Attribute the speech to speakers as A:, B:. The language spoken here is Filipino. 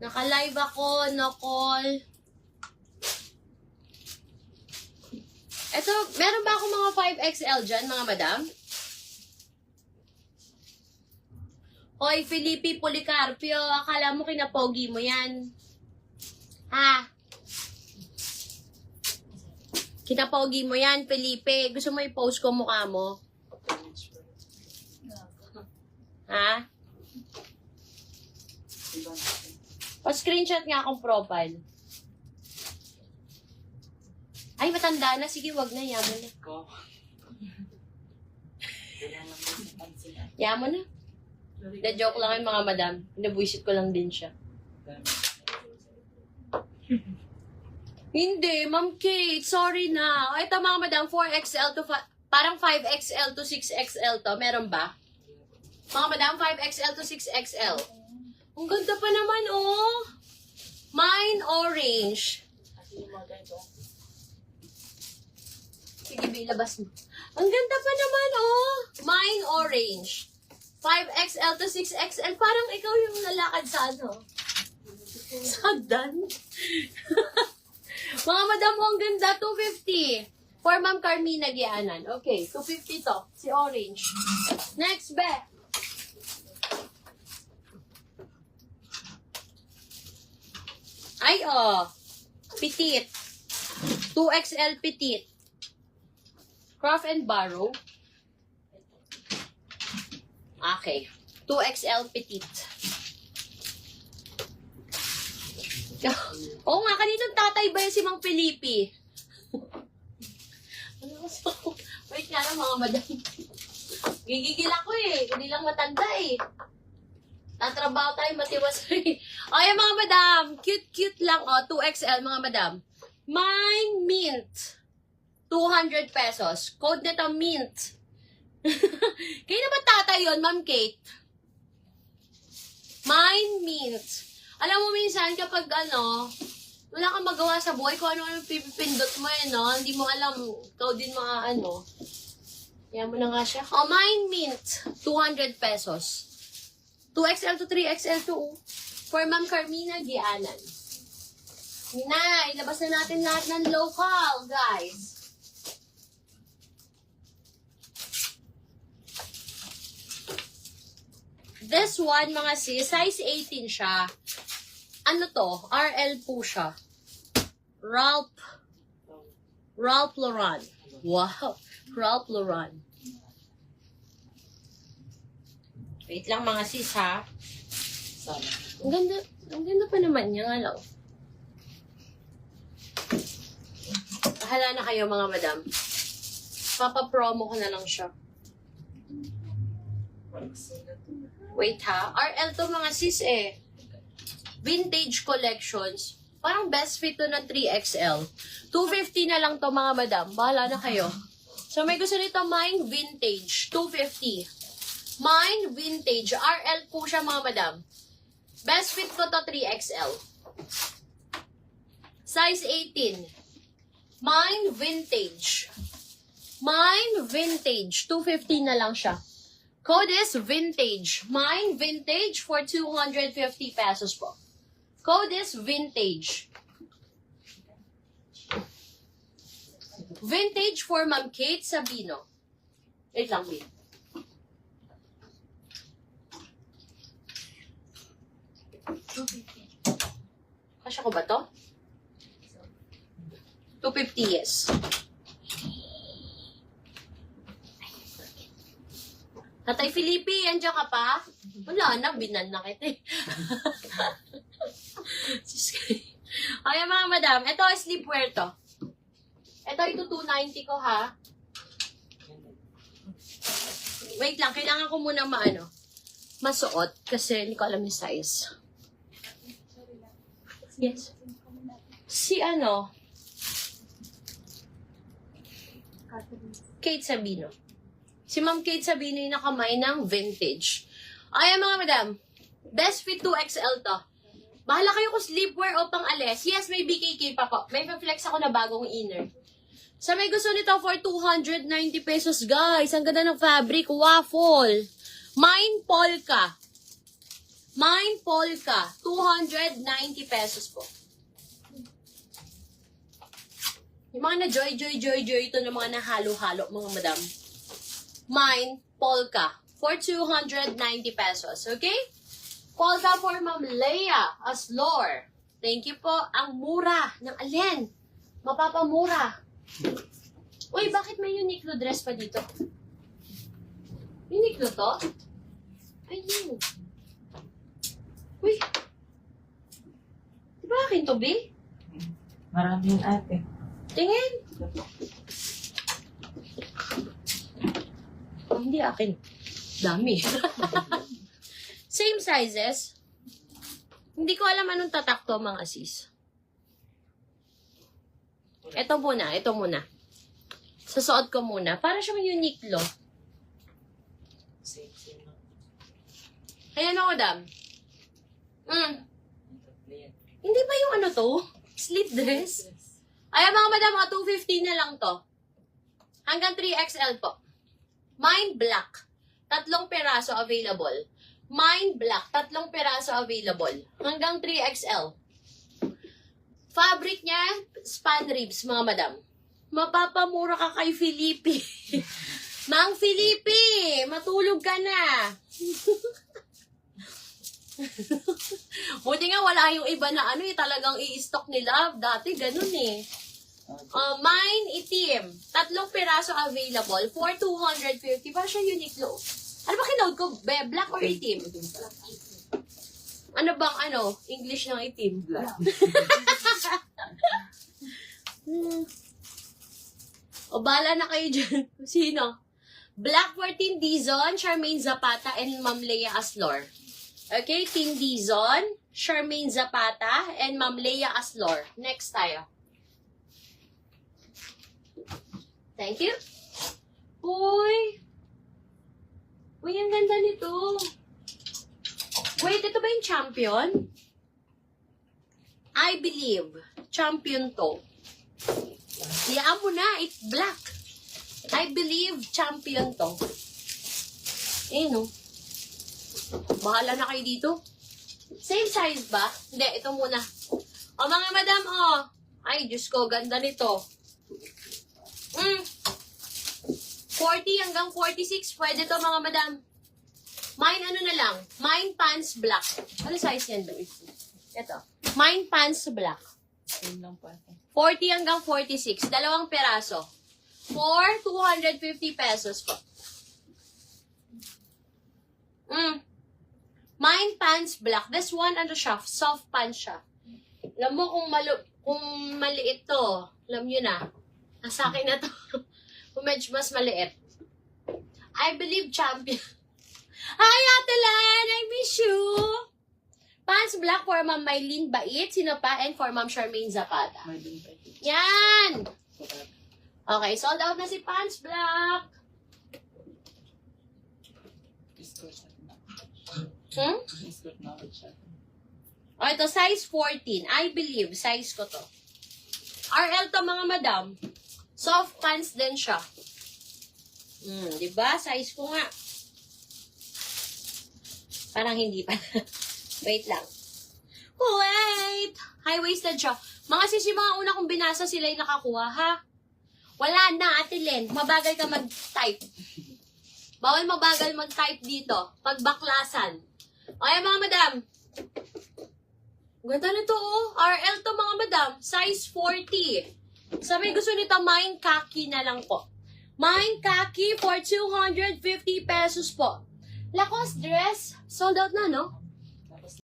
A: Naka-live ako, no call. Eto, meron ba ako mga 5XL dyan, mga madam? Hoy, Felipe Policarpio, akala mo kinapogi mo yan? Ha? Kinapogi mo yan, Felipe. Gusto mo i-post ko mukha mo? Ha? Pa-screenshot nga akong profile. Ay, matanda na. Sige, wag na. Yaman na. Yaman na. Na-joke lang yung mga madam. Pinabuisit ko lang din siya. Hindi, Ma'am Kate. Sorry na. Ito mga madam, 4XL to parang 5XL to 6XL to. Meron ba? Mga madam, 5XL to 6XL. Ang ganda pa naman, oh. Mine orange. Sige, bilabas mo. Ang ganda pa naman, oh. Mine orange. 5XL to 6XL. Parang ikaw yung lalakad sa ano. Sagdan. Mga madam, ang ganda. 250. For Ma'am Carmina Gianan. Okay, 250 to. Si orange. Next, be. Ay, oh. Petite. 2XL petite. Craft and Barrow. Okay. 2XL petite. Oo nga, kaninong tatay ba yan si Mang Felipe? Wait nga lang mga madam. Gigigil ako eh. Hindi lang matanda eh. Tatrabaho tayo matiwasay. O yan mga madam. Cute lang o. 2XL mga madam. Mine mint. 200 pesos. Code nito mint. Kayo na ba tatay yun, Ma'am Kate? Mine mint. Alam mo minsan kapag ano, wala kang magawa sa buhay kung ano yung pipindot mo eh, no? Hindi mo alam, ikaw din mga ano. Yan mo na nga siya. Oh, mine mint. 200 pesos. 2XL to 3XL to for Ma'am Carmina Gianan. Na, ilabas na natin lahat ng local, guys. This one, mga sis, size 18 siya. Ano to? RL po siya. Ralph Lauren. Wow. Ralph Lauren. Wait lang mga sis, ha? Ang ganda pa naman niya, alaw. Bahala na kayo, mga madam. Papa-promo ko na lang siya. Wait ha. RL to mga sis eh. Vintage collections. Parang best fit to na 3XL. 250 na lang to mga madam. Bahala na kayo. So may gusto nito mine vintage. 250. Mine vintage. RL po siya mga madam. Best fit ko to 3XL. Size 18. Mine vintage. Mine vintage. 250 na lang siya. Code is vintage. Mine vintage for 250 pesos po. Code is vintage. Vintage for Ma'am Kate Sabino. Wait lang, Bin. Kasya ko ba to? 250, yes. Tatay Felipe, andiyan ka pa? Wala na, binan na kita eh. Ay, mga madam, ito sleepwear to. Ito ito 290 ko ha. Wait lang, kailangan ko muna masuot kasi hindi ko alam yung size. Yes. Si Kate Sabino. Si Ma'am Kate Sabino yung nakamay ng vintage. Ayan mga madam, best fit 2XL to. Bahala kayo kung sleepwear o pang-alis. Yes, may BKK pa po. May pa-flex ako na bagong inner. Sa may gusto nito for 290 pesos, guys. Ang ganda ng fabric. Waffle. Mine polka. Mine Polka, 290 pesos po. Yung mga na-joy ito ng mga nahalo-halo, mga madam. Mine Polka, for 290 pesos. Okay? Polka for Ma'am Leia Aslor. Thank you po. Ang mura ng alin. Mapapamura. Uy, bakit may Uniqlo dress pa dito? Uniqlo to? Ayun. Uy. Di ba akin to, B?
B: Marami yung ate.
A: Tingin. Oh, hindi akin. Dami. Same sizes. Hindi ko alam anong tatak to, mga sis. Ito muna. Susuot ko muna. Para siyang Uniqlo.
B: Same.
A: Ayan ako, dam. Hindi ba yung ano to? Slip dress? Ayan mga madam, mga 250 na lang to. Hanggang 3XL po. Mine black. 3 peraso available. Mine black. 3 peraso available. Hanggang 3XL. Fabric niya, span ribs, mga madam. Mapapamura ka kay Felipe. Mang Felipe, matulog ka na. Buti nga wala yung iba na ano talagang i-stock nila. Dati ganun eh. Mine itim. 3 peraso available for 250. Para siya Uniqlo. Ano ba kinood ko? Black or itim? Ano bang English ng itim?
B: Black.
A: O bala na kayo dyan. Sino? Black for Team Dizon, Charmaine Zapata, and Ma'am Leia Aslor. Okay, Team Dizon, Charmaine Zapata, and Ma'am Leia Aslor. Next tayo. Thank you. Uy, ang ganda nito. Wait, ito ba yung champion? I believe, champion to. Iyaan mo na, it's black. I believe, champion to. No? Bahala na kayo dito. Same size ba? Hindi, ito muna. O mga madam, Ay, Diyos ko, ganda nito. 40 hanggang 46, pwede to mga madam. Mine na lang. Mine pants black. Ano size yan, Doy? Ito. Mine pants black.
B: Same lang po ate.
A: 40 hanggang 46. 2 peraso. For 250 pesos po. Mine pants black. This one, siya? Soft pants siya. Alam mo kung maliit to, alam nyo na. Sa akin na to. Kung medyo mas maliit. I believe champion. Hi, Ate Len! I miss you! Pants black for Ma'am Mylene Bait. Sino pa? And for Ma'am Charmaine Zapata. Yan! Okay, sold out na si Pants Black. O, ito, size 14. I believe, size ko to. RL to, mga madam. Soft pants din siya. Diba? Size ko nga. Parang hindi pa. Wait lang. Wait! High-waisted siya. Mga sis, yung mga una kong binasa, sila yung nakakuha, ha? Wala na, Ate Len. Mabagal ka mag-type. Bawal mabagal mag-type dito. Pagbaklasan. Okay, mga madam. Ganda na to, RL to, mga madam. Size 40. Sabi gusto nito, mine khaki na lang po. Mine khaki for 250 pesos po. Lacoste dress, sold out na, no?